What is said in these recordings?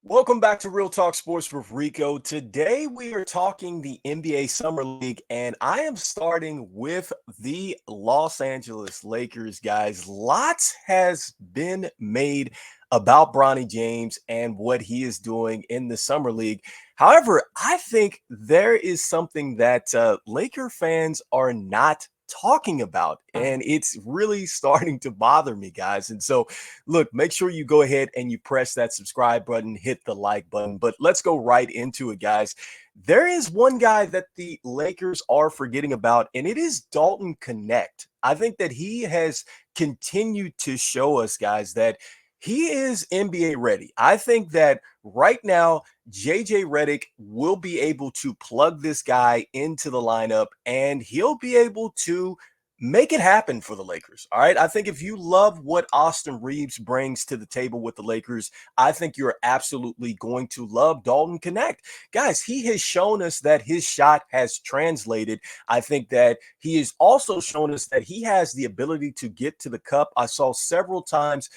Welcome back to Real Talk Sports with Rico. Today we are talking the NBA Summer League, and I am starting with the Los Angeles Lakers, guys. Lots has been made about Bronny James and what he is doing in the Summer League. However, I think there is something that Laker fans are not talking about, and it's really starting to bother me, guys. And so look, make sure you go ahead and you press that subscribe button, hit the like button. But let's go right into it, guys. There is one guy that the Lakers are forgetting about, and it is Dalton Knecht. I think that he has continued to show us, guys, that he is NBA ready. I think that right now, JJ Redick will be able to plug this guy into the lineup and he'll be able to make it happen for the Lakers. All right. I think if you love what Austin Reeves brings to the table with the Lakers, I think you're absolutely going to love Dalton Knecht. Guys, he has shown us that his shot has translated. I think that he has also shown us that he has the ability to get to the cup. I saw several times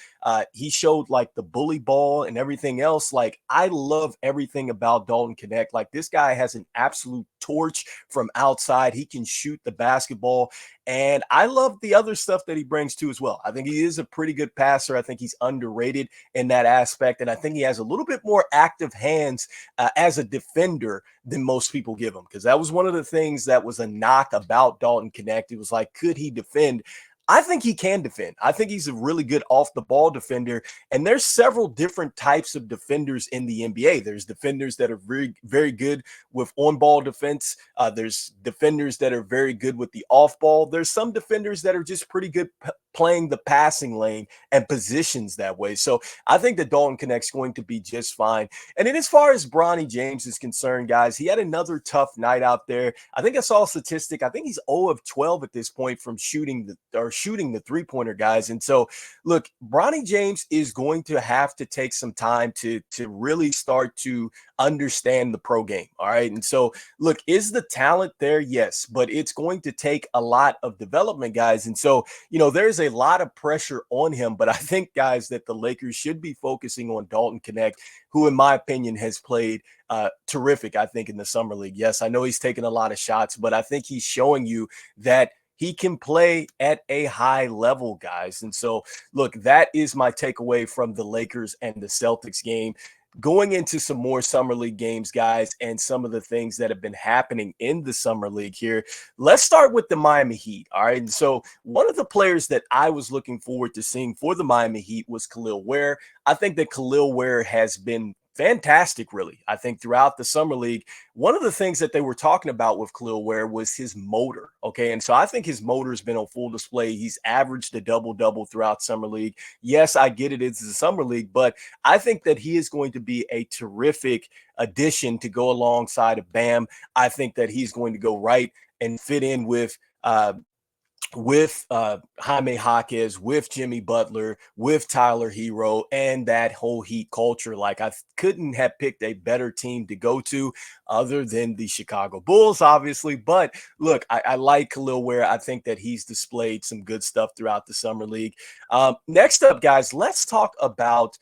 he showed like the bully ball and everything else. Like, I love everything about Dalton Knecht. Like, this guy has an absolute torch from outside. He can shoot the basketball. And I love the other stuff that he brings too as well. I think he is a pretty good passer. I think he's underrated in that aspect. And I think he has a little bit more active hands as a defender than most people give him. Because that was one of the things that was a knock about Dalton Knecht. It was like, could he defend? I think he can defend. I think he's a really good off the ball defender. And there's several different types of defenders in the NBA. There's defenders that are very, very good with on ball defense. There's defenders that are very good with the off ball. There's some defenders that are just pretty good playing the passing lane and positions that way. So I think that Dalton Knecht's going to be just fine. And then as far as Bronny James is concerned, guys, he had another tough night out there. I think I saw a statistic. I think he's 0 of 12 at this point from shooting the three-pointer, guys. And so, look, Bronny James is going to have to take some time to really start to understand the pro game. All right. And so, look, is the talent there? Yes, but it's going to take a lot of development, guys. And so, there's a lot of pressure on him. But I think, guys, that the Lakers should be focusing on Dalton Knecht, who, in my opinion, has played terrific, I think, in the Summer League. Yes, I know he's taken a lot of shots, but I think he's showing you that he can play at a high level, guys. And so, look, that is my takeaway from the Lakers and the Celtics game. Going into some more Summer League games, guys, and some of the things that have been happening in the Summer League here. Let's start with the Miami Heat. All right. And so, one of the players that I was looking forward to seeing for the Miami Heat was Khalil Ware. I think that Khalil Ware has been fantastic, really. I think throughout the Summer League, one of the things that they were talking about with Khalil Ware was his motor. Okay. And so I think his motor has been on full display. He's averaged a double-double throughout Summer League. Yes, I get it. It's the Summer League, but I think that he is going to be a terrific addition to go alongside of Bam. I think that he's going to go right and fit in with Jaime Jaquez, with Jimmy Butler, with Tyler Hero, and that whole Heat culture. Like, I couldn't have picked a better team to go to other than the Chicago Bulls, obviously. But look, I like Khalil Ware. I think that he's displayed some good stuff throughout the Summer League. Next up, guys, let's talk about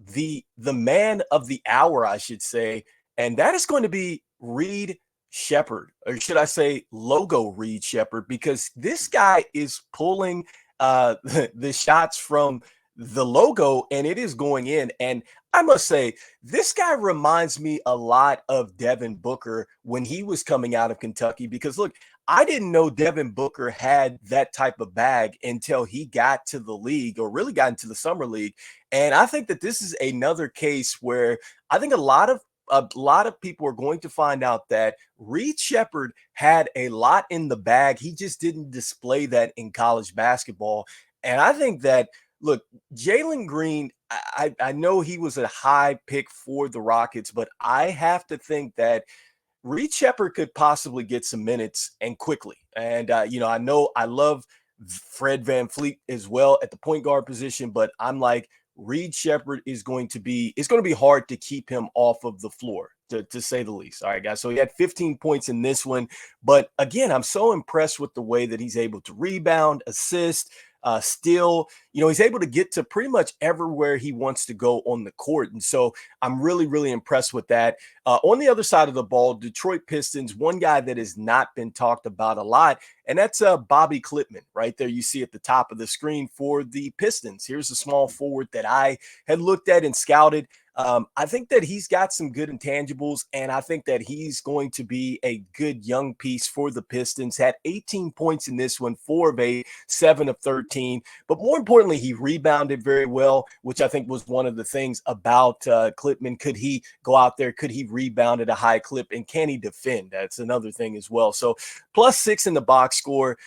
the man of the hour, I should say, and that is going to be Reed Shepherd, or should I say logo Reed Shepherd, because this guy is pulling the shots from the logo and it is going in. And I must say, this guy reminds me a lot of Devin Booker when he was coming out of Kentucky, because look, I didn't know Devin Booker had that type of bag until he got to the league, or really got into the Summer League. And I think that this is another case where I think a lot of people are going to find out that Reed Shepherd had a lot in the bag. He just didn't display that in college basketball. And I think that, look, Jalen Green, I know he was a high pick for the Rockets, but I have to think that Reed Shepherd could possibly get some minutes, and quickly. And, I know I love Fred VanVleet as well at the point guard position, but I'm like, Reed Shepherd it's going to be hard to keep him off of the floor, to say the least. All right, guys. So he had 15 points in this one. But again, I'm so impressed with the way that he's able to rebound, assist, still, he's able to get to pretty much everywhere he wants to go on the court. And so I'm really, really impressed with that. On the other side of the ball, Detroit Pistons, one guy that has not been talked about a lot, and that's Bobby Klitman right there. You see at the top of the screen for the Pistons. Here's a small forward that I had looked at and scouted. I think that he's got some good intangibles, and I think that he's going to be a good young piece for the Pistons. Had 18 points in this one, 4 of 8, 7 of 13. But more importantly, he rebounded very well, which I think was one of the things about Klitman. Could he go out there? Could he rebound at a high clip? And can he defend? That's another thing as well. So +6 in the box score.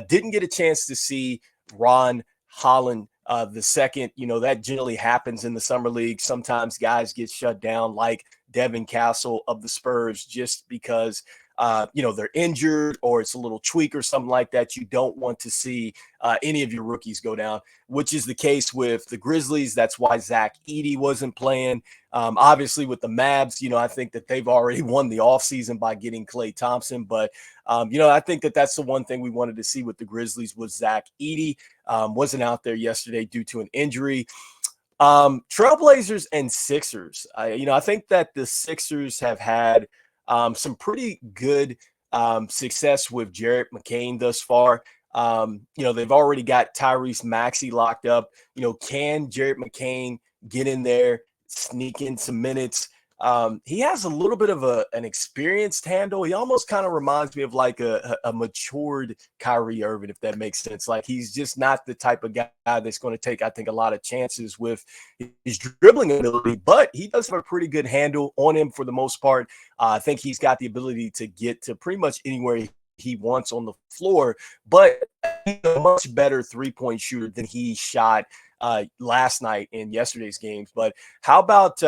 Didn't get a chance to see Ron Holland the second. That generally happens in the summer league. Sometimes guys get shut down, like Devin Castle of the Spurs, just because they're injured or it's a little tweak or something like that. You don't want to see any of your rookies go down, which is the case with the Grizzlies. That's why Zach Edey wasn't playing. Obviously with the Mavs, I think that they've already won the offseason by getting Klay Thompson. But, I think that that's the one thing we wanted to see with the Grizzlies was Zach Edey. Wasn't out there yesterday due to an injury. Trailblazers and Sixers. I think that the Sixers have had some pretty good success with Jarrett McCain thus far. They've already got Tyrese Maxey locked up. Can Jarrett McCain get in there, sneak in some minutes? He has a little bit of an experienced handle. He almost kind of reminds me of like a matured Kyrie Irving, if that makes sense. Like he's just not the type of guy that's going to take, I think, a lot of chances with his dribbling ability, but he does have a pretty good handle on him for the most part. I think he's got the ability to get to pretty much anywhere he wants on the floor, but he's a much better three-point shooter than he shot last night in yesterday's games. But how about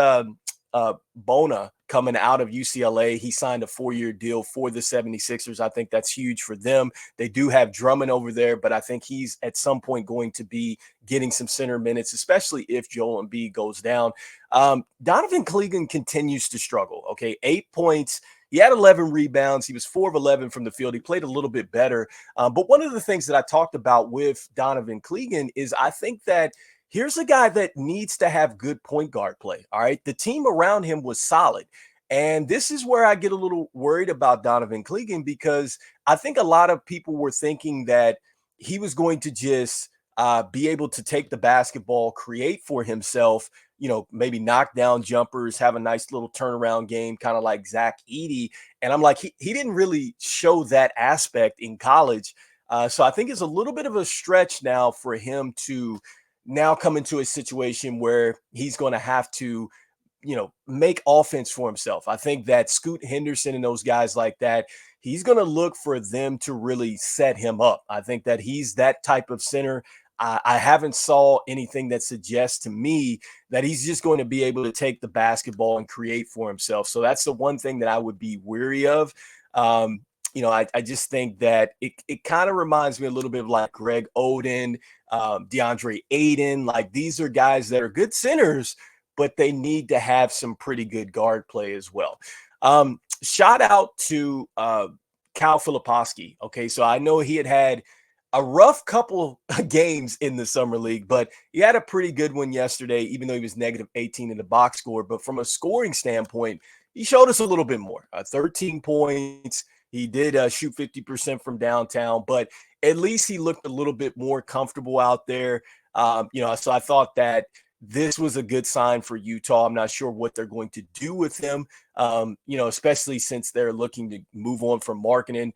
Bona coming out of UCLA? He signed a 4-year deal for the 76ers. I think that's huge for them. They do have Drummond over there, but I think he's at some point going to be getting some center minutes, especially if Joel Embiid goes down. Donovan Cleveland continues to struggle. Okay, 8 points. He had 11 rebounds. He was 4 of 11 from the field. He played a little bit better. But one of the things that I talked about with Donovan Cleveland is I think that here's a guy that needs to have good point guard play. All right. The team around him was solid. And this is where I get a little worried about Donovan Cleveland, because I think a lot of people were thinking that he was going to just be able to take the basketball, create for himself, maybe knock down jumpers, have a nice little turnaround game, kind of like Zach Edey. And I'm like, he didn't really show that aspect in college. So I think it's a little bit of a stretch now for him to now come into a situation where he's going to have to, make offense for himself. I think that Scoot Henderson and those guys like that, he's going to look for them to really set him up. I think that he's that type of center. I haven't saw anything that suggests to me that he's just going to be able to take the basketball and create for himself. So that's the one thing that I would be weary of. I just think that it kind of reminds me a little bit of like Greg Oden, DeAndre Ayton. Like these are guys that are good centers, but they need to have some pretty good guard play as well. Shout out to Cal Filipowski. Okay, so I know he had a rough couple of games in the summer league, but he had a pretty good one yesterday, even though he was -18 in the box score. But from a scoring standpoint, he showed us a little bit more. 13 points. He did shoot 50% from downtown, but at least he looked a little bit more comfortable out there. So I thought that this was a good sign for Utah. I'm not sure what they're going to do with him, especially since they're looking to move on from Markkanen.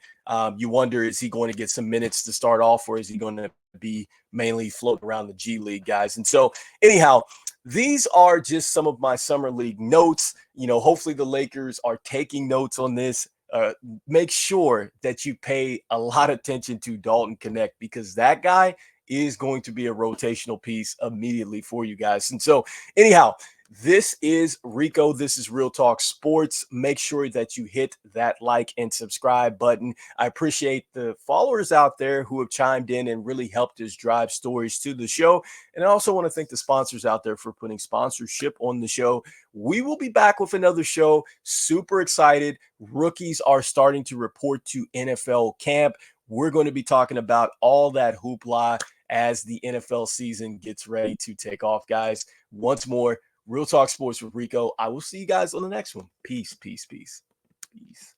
You wonder, is he going to get some minutes to start off, or is he going to be mainly floating around the G League, guys? And so anyhow, these are just some of my summer league notes. Hopefully the Lakers are taking notes on this. Make sure that you pay a lot of attention to Dalton Knecht, because that guy is going to be a rotational piece immediately for you guys. And so anyhow, this is Rico. This is Real Talk Sports. Make sure that you hit that like and subscribe button. I appreciate the followers out there who have chimed in and really helped us drive stories to the show. And I also want to thank the sponsors out there for putting sponsorship on the show. We will be back with another show. Super excited. Rookies are starting to report to NFL camp. We're going to be talking about all that hoopla as the NFL season gets ready to take off, guys. Once more, Real Talk Sports with Rico. I will see you guys on the next one. Peace, peace, peace, peace.